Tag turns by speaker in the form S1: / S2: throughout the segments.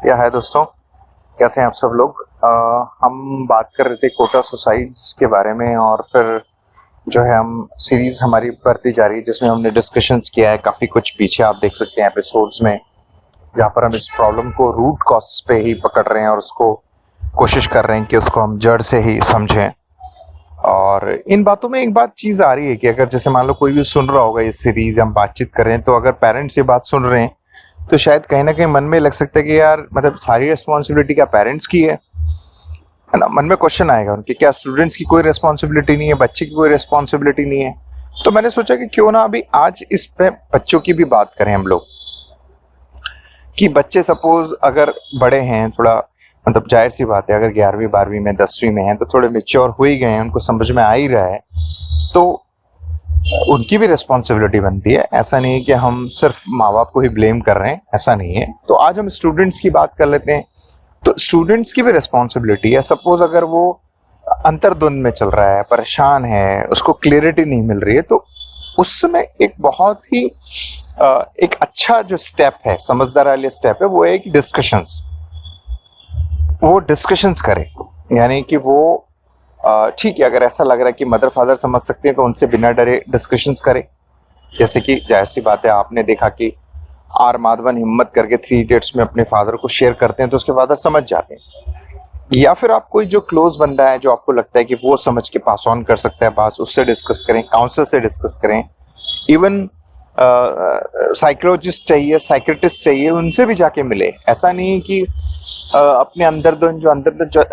S1: या है दोस्तों, कैसे हैं आप सब लोग। हम बात कर रहे थे कोटा सुसाइड्स के बारे में, और फिर जो है हम सीरीज हमारी बढ़ती जा रही है जिसमें हमने डिस्कशंस किया है काफ़ी कुछ। पीछे आप देख सकते हैं एपिसोड्स में, जहाँ पर हम इस प्रॉब्लम को रूट कॉज पे ही पकड़ रहे हैं और उसको कोशिश कर रहे हैं कि उसको हम जड़ से ही समझें। और इन बातों में एक बात चीज़ आ रही है कि अगर जैसे मान लो कोई भी सुन रहा होगा ये सीरीज, हम बातचीत कर रहे हैं, तो अगर पेरेंट्स ये बात सुन रहे हैं तो शायद कहीं ना कहीं मन में लग सकता है कि यार मतलब सारी रिस्पॉन्सिबिलिटी क्या पेरेंट्स की है ना। मन में क्वेश्चन आएगा उनके, क्या स्टूडेंट्स की कोई रिस्पॉन्सिबिलिटी नहीं है, बच्चे की कोई रिस्पॉन्सिबिलिटी नहीं है। तो मैंने सोचा कि क्यों ना अभी आज इस पे बच्चों की भी बात करें हम लोग, कि बच्चे सपोज अगर बड़े हैं थोड़ा, मतलब जाहिर सी बात है अगर 11वीं 12वीं में 10वीं में हैं तो थोड़े मेच्योर हो ही गए हैं, उनको समझ में आ ही रहा है, तो उनकी भी रिस्पॉन्सिबिलिटी बनती है। ऐसा नहीं है कि हम सिर्फ माँ बाप को ही ब्लेम कर रहे हैं, ऐसा नहीं है। तो आज हम स्टूडेंट्स की बात कर लेते हैं। तो स्टूडेंट्स की भी रिस्पॉन्सिबिलिटी है। सपोज अगर वो अंतर्द्वंद में चल रहा है, परेशान है, उसको क्लियरिटी नहीं मिल रही है, तो उस समय एक बहुत ही एक अच्छा जो स्टेप है, समझदार वाले स्टेप है, वो है कि वो डिस्कशंस करे। यानी कि वो ठीक है, अगर ऐसा लग रहा है कि मदर फादर समझ सकते हैं तो उनसे बिना डरे डिस्कशंस करें। जैसे कि जाहिर सी बात है, आपने देखा कि आर माधवन हिम्मत करके 3 इडियट्स में अपने फादर को शेयर करते हैं तो उसके फादर समझ जाते हैं। या फिर आप कोई जो क्लोज बंदा है, जो आपको लगता है कि वो समझ के पास ऑन कर सकता है बात, उससे डिस्कस करें, काउंसलर से डिस्कस करें। इवन साइकोलॉजिस्ट चाहिए, साइकेट्रिस्ट चाहिए, उनसे भी जाके मिले। ऐसा नहीं है कि अपने अंदर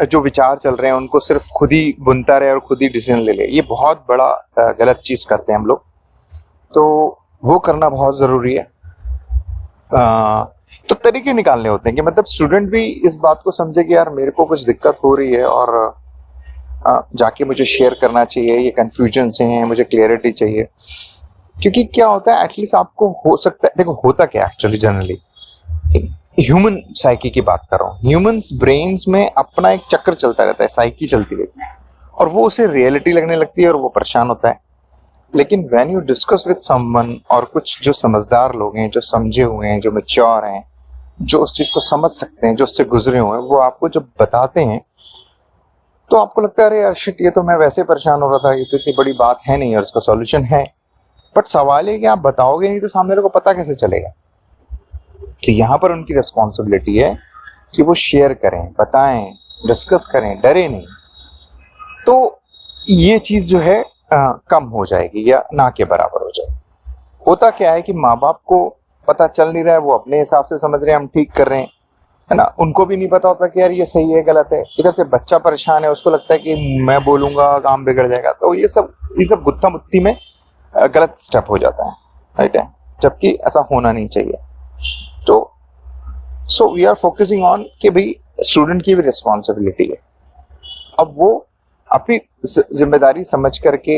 S1: जो विचार चल रहे हैं उनको सिर्फ खुद ही बुनता रहे और खुद ही डिसीजन ले ले। ये बहुत बड़ा गलत चीज़ करते हैं हम लोग, तो वो करना बहुत ज़रूरी है। तो तरीके निकालने होते हैं कि मतलब स्टूडेंट भी इस बात को समझे कि यार मेरे को कुछ दिक्कत हो रही है और जाके मुझे शेयर करना चाहिए, ये कन्फ्यूजन से हैं, मुझे क्लियरिटी चाहिए। क्योंकि क्या होता है, एटलीस्ट आपको हो सकता है, देखो होता क्या एक्चुअली जनरली, ह्यूमन साइकी की बात कर रहा हूँ। ह्यूमंस ब्रेन्स में अपना एक चक्र चलता रहता है, साइकी चलती रहती है, और वो उसे रियलिटी लगने लगती है और वो परेशान होता है। लेकिन when you discuss with someone, और कुछ जो समझदार लोग हैं, जो समझे हुए हैं, जो मैच्योर हैं, जो उस चीज़ को समझ सकते हैं, जो उससे गुजरे हुए हैं, वो आपको जब बताते हैं तो आपको लगता है अरे यार शिट, ये तो मैं वैसे परेशान हो रहा था, ये तो इतनी बड़ी बात है नहीं और इसका सॉल्यूशन है। बट सवाल है कि आप बताओगे नहीं तो सामने वाले को पता कैसे चलेगा। कि यहाँ पर उनकी रिस्पॉन्सिबिलिटी है कि वो शेयर करें, बताएं, डिस्कस करें, डरे नहीं। तो ये चीज़ जो है कम हो जाएगी या ना के बराबर हो जाएगी। होता क्या है कि माँ बाप को पता चल नहीं रहा है, वो अपने हिसाब से समझ रहे हैं हम ठीक कर रहे हैं, है ना। उनको भी नहीं पता होता कि यार ये सही है गलत है। इधर से बच्चा परेशान है, उसको लगता है कि मैं बोलूँगा काम बिगड़ जाएगा। तो ये सब गुत्था मुत्ती में गलत स्टेप हो जाता है, राइट है, जबकि ऐसा होना नहीं चाहिए। तो so we are focusing on कि भाई स्टूडेंट की भी रिस्पॉन्सिबिलिटी है। अब वो अपनी जिम्मेदारी समझ करके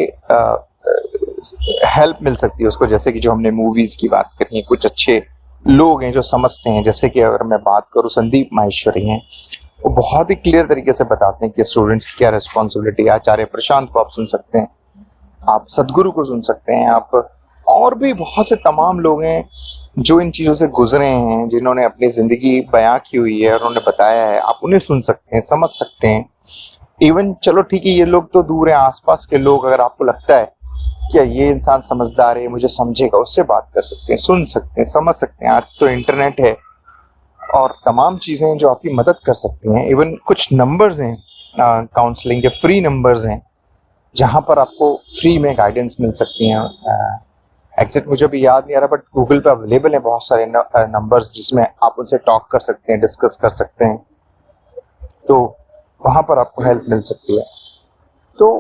S1: हेल्प मिल सकती है उसको। जैसे कि जो हमने मूवीज की बात करी है, कुछ अच्छे लोग हैं जो समझते हैं। जैसे कि अगर मैं बात करूँ, संदीप माहेश्वरी हैं, वो बहुत ही क्लियर तरीके से बताते हैं कि स्टूडेंट्स की क्या रिस्पॉन्सिबिलिटी है। आचार्य प्रशांत को आप सुन सकते हैं, आप सदगुरु को सुन सकते हैं, आप और भी बहुत से तमाम लोग हैं जो इन चीज़ों से गुजरे हैं, जिन्होंने अपनी ज़िंदगी बयां की हुई है और उन्होंने बताया है। आप उन्हें सुन सकते हैं, समझ सकते हैं। इवन चलो ठीक है, ये लोग तो दूर हैं, आसपास के लोग, अगर आपको लगता है कि ये इंसान समझदार है, मुझे समझेगा, उससे बात कर सकते हैं, सुन सकते हैं, समझ सकते हैं। आज तो इंटरनेट है और तमाम चीज़ें हैं जो आपकी मदद कर सकती हैं। इवन कुछ नंबर्स हैं काउंसलिंग के, फ्री नंबर्स हैं, जहाँ पर आपको फ्री में गाइडेंस मिल सकती हैं। एग्जैक्ट मुझे भी याद नहीं आ रहा, बट गूगल पे अवेलेबल है बहुत सारे नंबर्स जिसमें आप उनसे टॉक कर सकते हैं, डिस्कस कर सकते हैं। तो वहाँ पर आपको हेल्प मिल सकती है। तो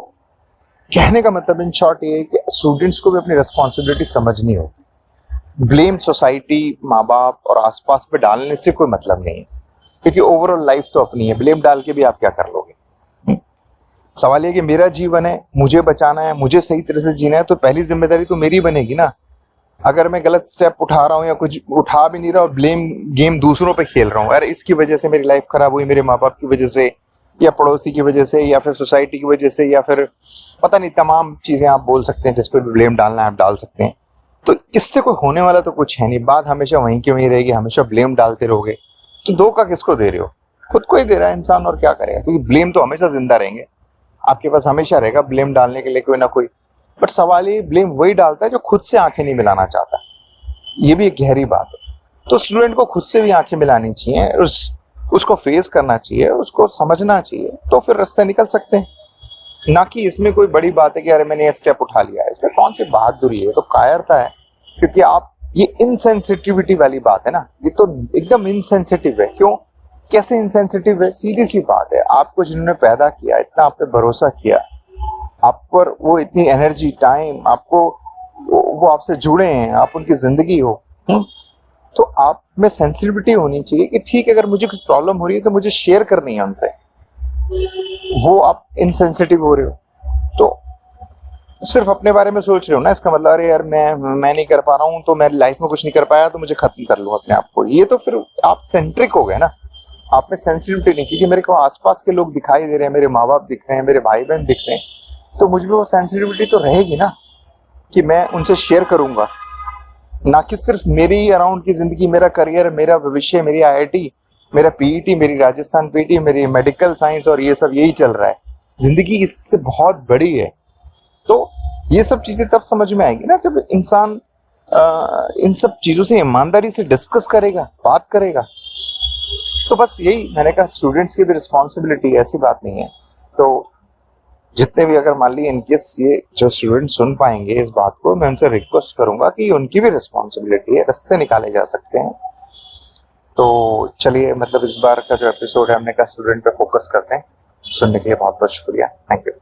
S1: कहने का मतलब इन शॉर्ट ये है कि स्टूडेंट्स को भी अपनी रिस्पॉन्सिबिलिटी समझनी होगी। ब्लेम सोसाइटी, माँ बाप और आसपास पे डालने से कोई मतलब नहीं है, क्योंकि ओवरऑल लाइफ तो अपनी है। ब्लेम डाल के भी आप क्या कर लोगे। सवाल ये कि मेरा जीवन है, मुझे बचाना है, मुझे सही तरह से जीना है, तो पहली जिम्मेदारी तो मेरी बनेगी ना। अगर मैं गलत स्टेप उठा रहा हूँ या कुछ उठा भी नहीं रहा और ब्लेम गेम दूसरों पे खेल रहा हूँ, अरे इसकी वजह से मेरी लाइफ खराब हुई, मेरे माँ बाप की वजह से, या पड़ोसी की वजह से, या फिर सोसाइटी की वजह से, या फिर पता नहीं तमाम चीज़ें आप बोल सकते हैं जिस पर भी ब्लेम डालना है आप डाल सकते हैं। तो इससे कोई होने वाला तो कुछ है नहीं। बात हमेशा वहीं की वहीं रहेगी, हमेशा ब्लेम डालते रहोगे तो धोखा किसको दे रहे हो? खुद को ही दे रहा है इंसान, और क्या करेगा, क्योंकि ब्लेम तो हमेशा जिंदा रहेंगे, आपके पास हमेशा रहेगा ब्लेम डालने के लिए कोई ना कोई। बट सवाल ये, ब्लेम वही डालता है जो खुद से आंखें नहीं मिलाना चाहता। ये भी एक गहरी बात है। तो स्टूडेंट को खुद से भी आंखें मिलानी चाहिए, उसको फेस करना चाहिए, उसको समझना चाहिए, तो फिर रास्ते निकल सकते हैं। ना कि इसमें कोई बड़ी बात है कि अरे मैंने ये स्टेप उठा लिया है, इसमें कौन सी बहादुरी है, तो कायरता है। क्योंकि आप, ये इनसेंसिटिविटी वाली बात है ना, ये तो एकदम इनसेंसिटिव है। क्यों, कैसे इनसेंसिटिव है? सीधी सी बात है, आपको जिन्होंने पैदा किया, इतना आप पे भरोसा किया, आप पर वो इतनी एनर्जी, टाइम, आपको वो आपसे जुड़े हैं, आप उनकी जिंदगी हो, तो आप में सेंसिटिविटी होनी चाहिए कि ठीक है, अगर मुझे कुछ प्रॉब्लम हो रही है तो मुझे शेयर करनी है उनसे। वो आप इनसेंसिटिव हो रहे हो, तो सिर्फ अपने बारे में सोच रहे हो ना, इसका मतलब अरे यार मैं नहीं कर पा रहा हूँ, तो मैं लाइफ में कुछ नहीं कर पाया, तो मुझे खत्म कर लूँ अपने आप को। ये तो फिर आप सेंट्रिक हो गए ना, आप में सेंसिटिविटी नहीं। क्योंकि मेरे को आसपास के लोग दिखाई दे रहे हैं, मेरे माँ बाप दिख रहे हैं, मेरे भाई बहन दिख रहे हैं, तो मुझ में वो सेंसिटिविटी तो रहेगी ना कि मैं उनसे शेयर करूंगा। ना कि सिर्फ मेरी अराउंड की जिंदगी, मेरा करियर, मेरा भविष्य, मेरी आईआईटी, मेरा पीईटी, मेरी राजस्थान पीटी, मेरी मेडिकल साइंस, और ये सब यही चल रहा है। जिंदगी इससे बहुत बड़ी है। तो ये सब चीजें तब समझ में आएगी ना जब इंसान इन सब चीजों से ईमानदारी से डिस्कस करेगा, बात करेगा। तो बस यही मैंने कहा, स्टूडेंट्स की भी रिस्पॉन्सिबिलिटी, ऐसी बात नहीं है। तो जितने भी, अगर मान ली इनकेस ये जो स्टूडेंट सुन पाएंगे इस बात को, मैं उनसे रिक्वेस्ट करूंगा कि उनकी भी रिस्पॉन्सिबिलिटी है, रास्ते निकाले जा सकते हैं। तो चलिए, मतलब इस बार का जो एपिसोड है, हमने कहा स्टूडेंट पे फोकस करते हैं। सुनने के लिए बहुत बहुत शुक्रिया। Thank you.